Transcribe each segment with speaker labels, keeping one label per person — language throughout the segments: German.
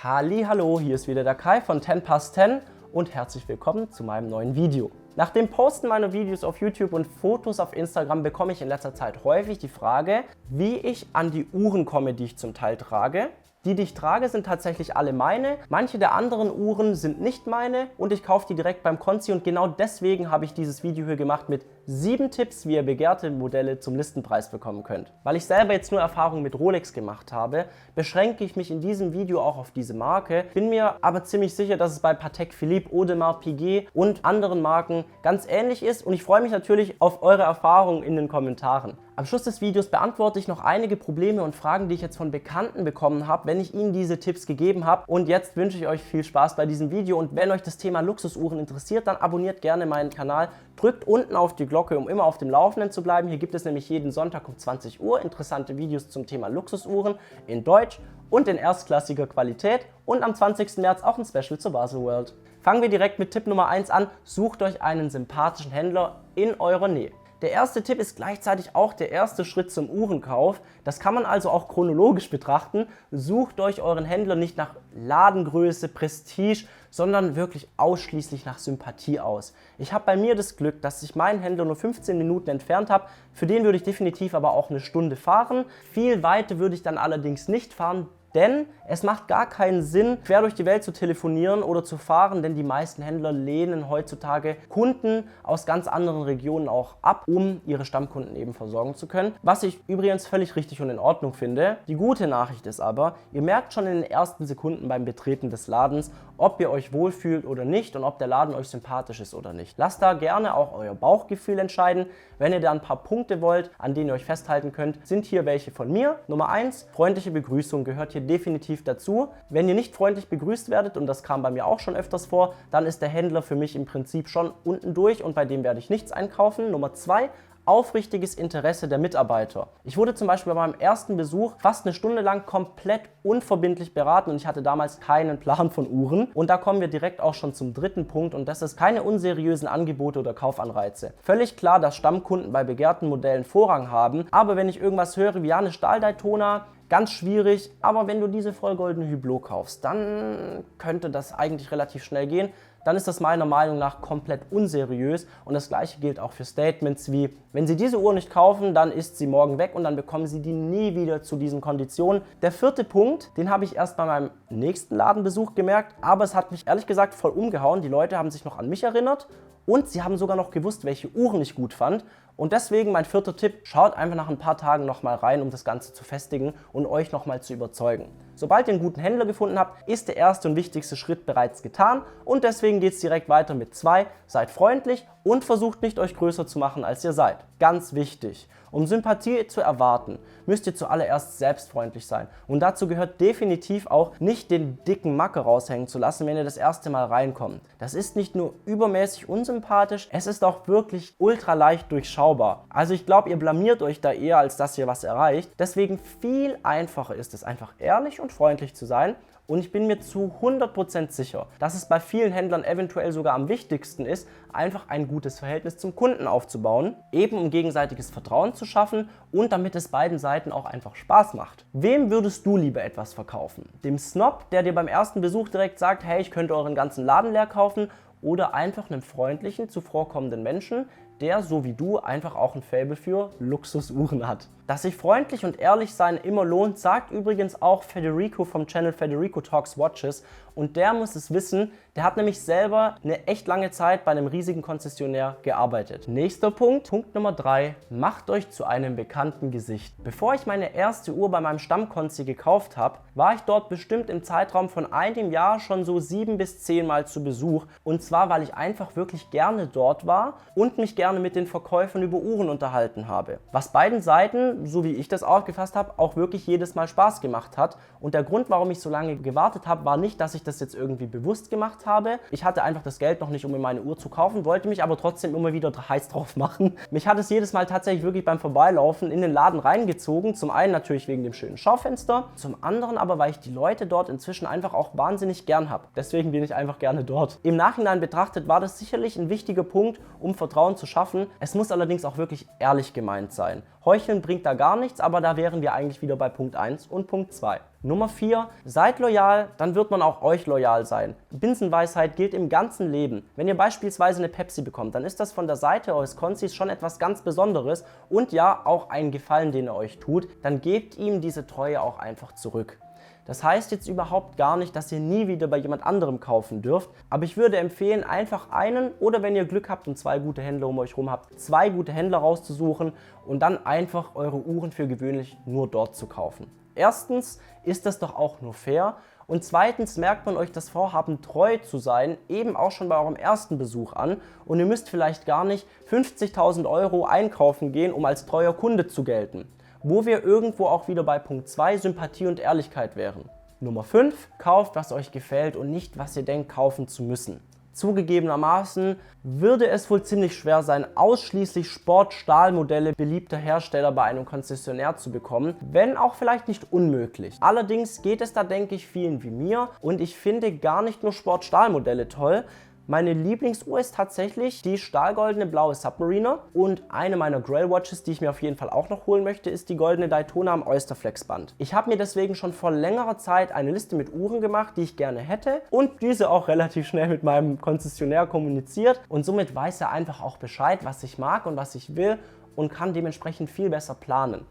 Speaker 1: Hallihallo, hier ist wieder der Kai von 10 past 10 und herzlich willkommen zu meinem neuen Video. Nach dem Posten meiner Videos auf YouTube und Fotos auf Instagram bekomme ich in letzter Zeit häufig die Frage, wie ich an die Uhren komme, die ich zum Teil trage. Die ich trage, sind tatsächlich alle meine. Manche der anderen Uhren sind nicht meine und ich kaufe die direkt beim Konzi und genau deswegen habe ich dieses Video hier gemacht mit 7 Tipps, wie ihr begehrte Modelle zum Listenpreis bekommen könnt. Weil ich selber jetzt nur Erfahrung mit Rolex gemacht habe, beschränke ich mich in diesem Video auch auf diese Marke. Bin mir aber ziemlich sicher, dass es bei Patek Philippe, Audemars Piguet und anderen Marken ganz ähnlich ist und ich freue mich natürlich auf eure Erfahrungen in den Kommentaren. Am Schluss des Videos beantworte ich noch einige Probleme und Fragen, die ich jetzt von Bekannten bekommen habe, wenn ich ihnen diese Tipps gegeben habe. Und jetzt wünsche ich euch viel Spaß bei diesem Video und wenn euch das Thema Luxusuhren interessiert, dann abonniert gerne meinen Kanal, drückt unten auf die Glocke, um immer auf dem Laufenden zu bleiben. Hier gibt es nämlich jeden Sonntag um 20 Uhr interessante Videos zum Thema Luxusuhren in Deutsch und in erstklassiger Qualität und am 20. März auch ein Special zur Baselworld. Fangen wir direkt mit Tipp Nummer 1 an, sucht euch einen sympathischen Händler in eurer Nähe. Der erste Tipp ist gleichzeitig auch der erste Schritt zum Uhrenkauf. Das kann man also auch chronologisch betrachten. Sucht euch euren Händler nicht nach Ladengröße, Prestige, sondern wirklich ausschließlich nach Sympathie aus. Ich habe bei mir das Glück, dass ich meinen Händler nur 15 Minuten entfernt habe. Für den würde ich definitiv aber auch eine Stunde fahren. Viel weiter würde ich dann allerdings nicht fahren. Denn es macht gar keinen Sinn, quer durch die Welt zu telefonieren oder zu fahren, denn die meisten Händler lehnen heutzutage Kunden aus ganz anderen Regionen auch ab, um ihre Stammkunden eben versorgen zu können. Was ich übrigens völlig richtig und in Ordnung finde. Die gute Nachricht ist aber, ihr merkt schon in den ersten Sekunden beim Betreten des Ladens, ob ihr euch wohlfühlt oder nicht und ob der Laden euch sympathisch ist oder nicht. Lasst da gerne auch euer Bauchgefühl entscheiden. Wenn ihr da ein paar Punkte wollt, an denen ihr euch festhalten könnt, sind hier welche von mir. Nummer 1, freundliche Begrüßung gehört hier definitiv dazu. Wenn ihr nicht freundlich begrüßt werdet, und das kam bei mir auch schon öfters vor, dann ist der Händler für mich im Prinzip schon unten durch und bei dem werde ich nichts einkaufen. Nummer 2, aufrichtiges Interesse der Mitarbeiter. Ich wurde zum Beispiel bei meinem ersten Besuch fast eine Stunde lang komplett unverbindlich beraten und ich hatte damals keinen Plan von Uhren. Und da kommen wir direkt auch schon zum dritten Punkt und das ist keine unseriösen Angebote oder Kaufanreize. Völlig klar, dass Stammkunden bei begehrten Modellen Vorrang haben, aber wenn ich irgendwas höre wie eine Stahl-Daytona, ganz schwierig, aber wenn du diese vollgoldene Hublot kaufst, dann könnte das eigentlich relativ schnell gehen. Dann ist das meiner Meinung nach komplett unseriös und das gleiche gilt auch für Statements wie, wenn Sie diese Uhr nicht kaufen, dann ist sie morgen weg und dann bekommen Sie die nie wieder zu diesen Konditionen. Der vierte Punkt, den habe ich erst bei meinem nächsten Ladenbesuch gemerkt, aber es hat mich ehrlich gesagt voll umgehauen. Die Leute haben sich noch an mich erinnert und sie haben sogar noch gewusst, welche Uhren ich gut fand. Und deswegen mein vierter Tipp, schaut einfach nach ein paar Tagen nochmal rein, um das Ganze zu festigen und euch nochmal zu überzeugen. Sobald ihr einen guten Händler gefunden habt, ist der erste und wichtigste Schritt bereits getan und deswegen geht es direkt weiter mit 2. Seid freundlich und versucht nicht, euch größer zu machen, als ihr seid. Ganz wichtig. Um Sympathie zu erwarten, müsst ihr zuallererst selbstfreundlich sein. Und dazu gehört definitiv auch, nicht den dicken Macke raushängen zu lassen, wenn ihr das erste Mal reinkommt. Das ist nicht nur übermäßig unsympathisch, es ist auch wirklich ultra leicht durchschaubar. Also ich glaube, ihr blamiert euch da eher, als dass ihr was erreicht. Deswegen viel einfacher ist es, einfach ehrlich und freundlich zu sein. Und ich bin mir zu 100% sicher, dass es bei vielen Händlern eventuell sogar am wichtigsten ist, einfach ein gutes Verhältnis zum Kunden aufzubauen, eben um gegenseitiges Vertrauen zu schaffen und damit es beiden Seiten auch einfach Spaß macht. Wem würdest du lieber etwas verkaufen? Dem Snob, der dir beim ersten Besuch direkt sagt, hey, ich könnte euren ganzen Laden leer kaufen, oder einfach einem freundlichen, zuvorkommenden Menschen, der, so wie du, einfach auch ein Faible für Luxusuhren hat. Dass sich freundlich und ehrlich sein immer lohnt, sagt übrigens auch Federico vom Channel Federico Talks Watches und der muss es wissen, der hat nämlich selber eine echt lange Zeit bei einem riesigen Konzessionär gearbeitet. Nächster Punkt, Punkt Nummer 3, macht euch zu einem bekannten Gesicht. Bevor ich meine erste Uhr bei meinem Stammkonzi gekauft habe, war ich dort bestimmt im Zeitraum von einem Jahr schon so 7 bis 10 Mal zu Besuch und zwar, weil ich einfach wirklich gerne dort war und mich gerne mit den Verkäufern über Uhren unterhalten habe. Was beiden Seiten, so wie ich das aufgefasst habe, auch wirklich jedes Mal Spaß gemacht hat. Und der Grund, warum ich so lange gewartet habe, war nicht, dass ich das jetzt irgendwie bewusst gemacht habe. Ich hatte einfach das Geld noch nicht, um mir meine Uhr zu kaufen, wollte mich aber trotzdem immer wieder heiß drauf machen. Mich hat es jedes Mal tatsächlich wirklich beim Vorbeilaufen in den Laden reingezogen. Zum einen natürlich wegen dem schönen Schaufenster, zum anderen aber, weil ich die Leute dort inzwischen einfach auch wahnsinnig gern habe. Deswegen bin ich einfach gerne dort. Im Nachhinein betrachtet war das sicherlich ein wichtiger Punkt, um Vertrauen zu schaffen. Es muss allerdings auch wirklich ehrlich gemeint sein. Heucheln bringt da gar nichts, aber da wären wir eigentlich wieder bei Punkt 1 und Punkt 2. Nummer 4, seid loyal, dann wird man auch euch loyal sein. Binsenweisheit gilt im ganzen Leben. Wenn ihr beispielsweise eine Pepsi bekommt, dann ist das von der Seite eures Konzis schon etwas ganz Besonderes und ja, auch ein Gefallen, den er euch tut, dann gebt ihm diese Treue auch einfach zurück. Das heißt jetzt überhaupt gar nicht, dass ihr nie wieder bei jemand anderem kaufen dürft, aber ich würde empfehlen, einfach einen oder wenn ihr Glück habt und 2 gute Händler um euch herum habt, 2 gute Händler rauszusuchen und dann einfach eure Uhren für gewöhnlich nur dort zu kaufen. Erstens ist das doch auch nur fair und zweitens merkt man euch das Vorhaben, treu zu sein, eben auch schon bei eurem ersten Besuch an und ihr müsst vielleicht gar nicht 50.000 € einkaufen gehen, um als treuer Kunde zu gelten. Wo wir irgendwo auch wieder bei Punkt 2 Sympathie und Ehrlichkeit wären. Nummer 5, kauft, was euch gefällt und nicht, was ihr denkt, kaufen zu müssen. Zugegebenermaßen würde es wohl ziemlich schwer sein, ausschließlich Sport-Stahlmodelle beliebter Hersteller bei einem Konzessionär zu bekommen, wenn auch vielleicht nicht unmöglich. Allerdings geht es da, denke ich, vielen wie mir und ich finde gar nicht nur Sport-Stahlmodelle toll. Meine Lieblingsuhr ist tatsächlich die stahlgoldene blaue Submariner und eine meiner Grail Watches, die ich mir auf jeden Fall auch noch holen möchte, ist die goldene Daytona am Oysterflex Band. Ich habe mir deswegen schon vor längerer Zeit eine Liste mit Uhren gemacht, die ich gerne hätte und diese auch relativ schnell mit meinem Konzessionär kommuniziert und somit weiß er einfach auch Bescheid, was ich mag und was ich will und kann dementsprechend viel besser planen.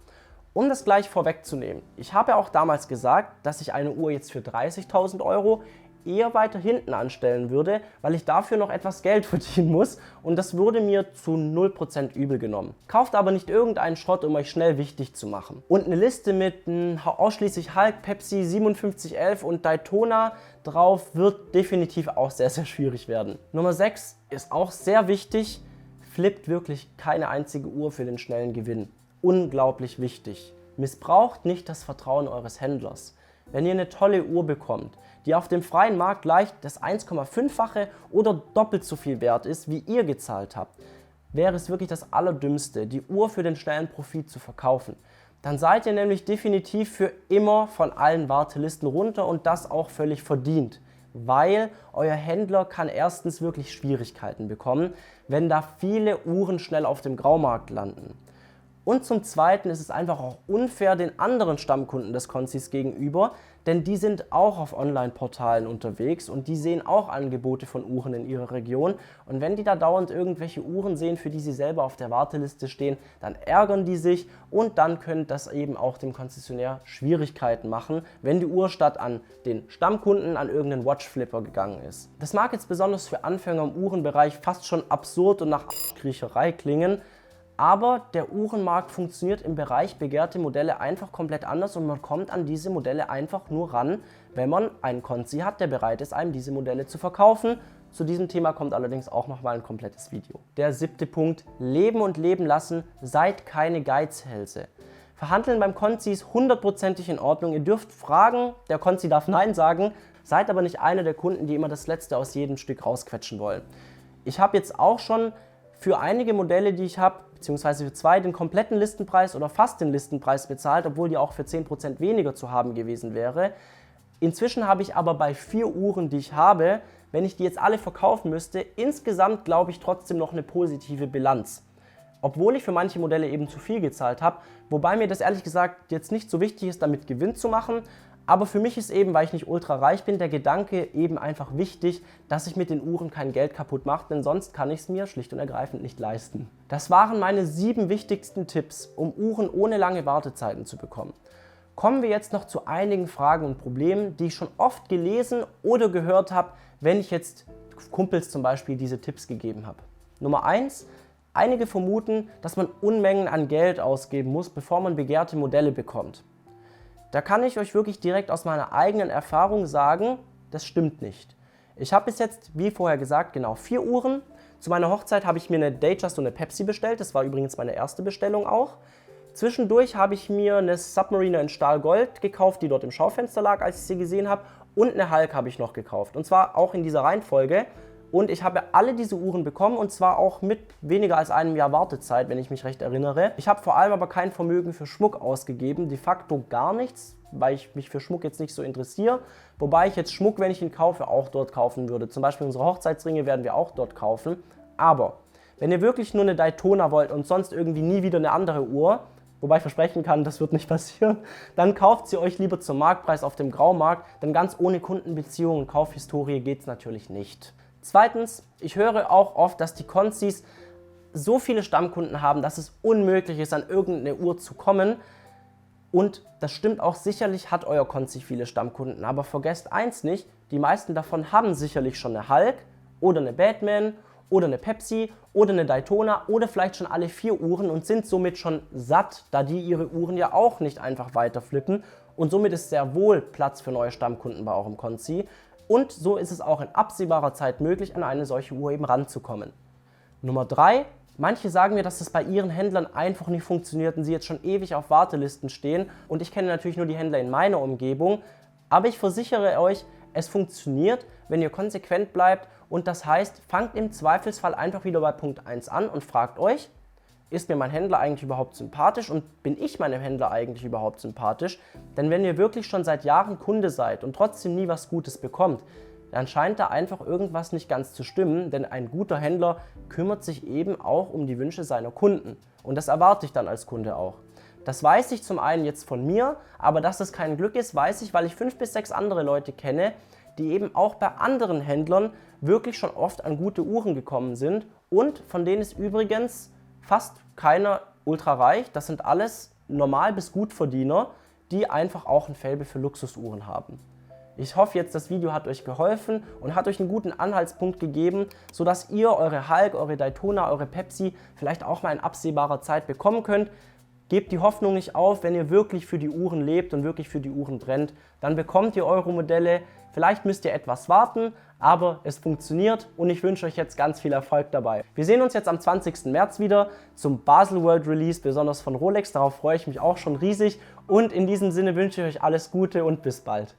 Speaker 1: Um das gleich vorwegzunehmen, ich habe ja auch damals gesagt, dass ich eine Uhr jetzt für 30.000 € eher weiter hinten anstellen würde, weil ich dafür noch etwas Geld verdienen muss und das wurde mir zu 0% übel genommen. Kauft aber nicht irgendeinen Schrott, um euch schnell wichtig zu machen. Und eine Liste mit ausschließlich Hulk, Pepsi, 5711 und Daytona drauf wird definitiv auch sehr, sehr schwierig werden. Nummer 6 ist auch sehr wichtig, flippt wirklich keine einzige Uhr für den schnellen Gewinn. Unglaublich wichtig. Missbraucht nicht das Vertrauen eures Händlers. Wenn ihr eine tolle Uhr bekommt, die auf dem freien Markt leicht das 1,5-fache oder doppelt so viel wert ist, wie ihr gezahlt habt, wäre es wirklich das Allerdümmste, die Uhr für den schnellen Profit zu verkaufen. Dann seid ihr nämlich definitiv für immer von allen Wartelisten runter und das auch völlig verdient, weil euer Händler kann erstens wirklich Schwierigkeiten bekommen, wenn da viele Uhren schnell auf dem Graumarkt landen. Und zum Zweiten ist es einfach auch unfair den anderen Stammkunden des Konzis gegenüber, denn die sind auch auf Online-Portalen unterwegs und die sehen auch Angebote von Uhren in ihrer Region. Und wenn die da dauernd irgendwelche Uhren sehen, für die sie selber auf der Warteliste stehen, dann ärgern die sich und dann könnte das eben auch dem Konzessionär Schwierigkeiten machen, wenn die Uhr statt an den Stammkunden an irgendeinen Watchflipper gegangen ist. Das mag jetzt besonders für Anfänger im Uhrenbereich fast schon absurd und nach Kriecherei klingen, aber der Uhrenmarkt funktioniert im Bereich begehrte Modelle einfach komplett anders und man kommt an diese Modelle einfach nur ran, wenn man einen Konzi hat, der bereit ist, einem diese Modelle zu verkaufen. Zu diesem Thema kommt allerdings auch nochmal ein komplettes Video. Der 7. Punkt, leben und leben lassen, seid keine Geizhälse. Verhandeln beim Konzi ist 100%ig in Ordnung, ihr dürft fragen, der Konzi darf Nein sagen, seid aber nicht einer der Kunden, die immer das Letzte aus jedem Stück rausquetschen wollen. Ich habe jetzt auch schon für einige Modelle, die ich habe, beziehungsweise für 2 den kompletten Listenpreis oder fast den Listenpreis bezahlt, obwohl die auch für 10% weniger zu haben gewesen wäre. Inzwischen habe ich aber bei 4 Uhren, die ich habe, wenn ich die jetzt alle verkaufen müsste, insgesamt glaube ich trotzdem noch eine positive Bilanz. Obwohl ich für manche Modelle eben zu viel gezahlt habe, wobei mir das ehrlich gesagt jetzt nicht so wichtig ist, damit Gewinn zu machen. Aber für mich ist eben, weil ich nicht ultra reich bin, der Gedanke eben einfach wichtig, dass ich mit den Uhren kein Geld kaputt mache, denn sonst kann ich es mir schlicht und ergreifend nicht leisten. Das waren meine 7 wichtigsten Tipps, um Uhren ohne lange Wartezeiten zu bekommen. Kommen wir jetzt noch zu einigen Fragen und Problemen, die ich schon oft gelesen oder gehört habe, wenn ich jetzt Kumpels zum Beispiel diese Tipps gegeben habe. Nummer 1. Einige vermuten, dass man Unmengen an Geld ausgeben muss, bevor man begehrte Modelle bekommt. Da kann ich euch wirklich direkt aus meiner eigenen Erfahrung sagen, das stimmt nicht. Ich habe bis jetzt, wie vorher gesagt, genau 4 Uhren. Zu meiner Hochzeit habe ich mir eine Datejust und eine Pepsi bestellt. Das war übrigens meine erste Bestellung auch. Zwischendurch habe ich mir eine Submariner in Stahlgold gekauft, die dort im Schaufenster lag, als ich sie gesehen habe. Und eine Hulk habe ich noch gekauft. Und zwar auch in dieser Reihenfolge. Und ich habe alle diese Uhren bekommen und zwar auch mit weniger als einem Jahr Wartezeit, wenn ich mich recht erinnere. Ich habe vor allem aber kein Vermögen für Schmuck ausgegeben, de facto gar nichts, weil ich mich für Schmuck jetzt nicht so interessiere. Wobei ich jetzt Schmuck, wenn ich ihn kaufe, auch dort kaufen würde. Zum Beispiel unsere Hochzeitsringe werden wir auch dort kaufen. Aber wenn ihr wirklich nur eine Daytona wollt und sonst irgendwie nie wieder eine andere Uhr, wobei ich versprechen kann, das wird nicht passieren, dann kauft sie euch lieber zum Marktpreis auf dem Graumarkt, denn ganz ohne Kundenbeziehungen und Kaufhistorie geht es natürlich nicht. Zweitens, ich höre auch oft, dass die Concis so viele Stammkunden haben, dass es unmöglich ist, an irgendeine Uhr zu kommen. Und das stimmt auch, sicherlich hat euer Conci viele Stammkunden, aber vergesst eins nicht, die meisten davon haben sicherlich schon eine Hulk oder eine Batman oder eine Pepsi oder eine Daytona oder vielleicht schon alle 4 Uhren und sind somit schon satt, da die ihre Uhren ja auch nicht einfach weiter flippen und somit ist sehr wohl Platz für neue Stammkunden bei eurem Conci und so ist es auch in absehbarer Zeit möglich, an eine solche Uhr eben ranzukommen. Nummer 3. Manche sagen mir, dass das bei ihren Händlern einfach nicht funktioniert und sie jetzt schon ewig auf Wartelisten stehen. Und ich kenne natürlich nur die Händler in meiner Umgebung. Aber ich versichere euch, es funktioniert, wenn ihr konsequent bleibt. Und das heißt, fangt im Zweifelsfall einfach wieder bei Punkt 1 an und fragt euch, ist mir mein Händler eigentlich überhaupt sympathisch und bin ich meinem Händler eigentlich überhaupt sympathisch? Denn wenn ihr wirklich schon seit Jahren Kunde seid und trotzdem nie was Gutes bekommt, dann scheint da einfach irgendwas nicht ganz zu stimmen, denn ein guter Händler kümmert sich eben auch um die Wünsche seiner Kunden. Und das erwarte ich dann als Kunde auch. Das weiß ich zum einen jetzt von mir, aber dass das kein Glück ist, weiß ich, weil ich 5 bis 6 andere Leute kenne, die eben auch bei anderen Händlern wirklich schon oft an gute Uhren gekommen sind und von denen ist übrigens fast keiner ultra reich. Das sind alles Normal- bis Gutverdiener, die einfach auch ein Faible für Luxusuhren haben. Ich hoffe jetzt, das Video hat euch geholfen und hat euch einen guten Anhaltspunkt gegeben, sodass ihr eure Hulk, eure Daytona, eure Pepsi vielleicht auch mal in absehbarer Zeit bekommen könnt. Gebt die Hoffnung nicht auf, wenn ihr wirklich für die Uhren lebt und wirklich für die Uhren brennt, dann bekommt ihr eure Modelle. Vielleicht müsst ihr etwas warten, aber es funktioniert und ich wünsche euch jetzt ganz viel Erfolg dabei. Wir sehen uns jetzt am 20. März wieder zum Baselworld Release, besonders von Rolex. Darauf freue ich mich auch schon riesig und in diesem Sinne wünsche ich euch alles Gute und bis bald.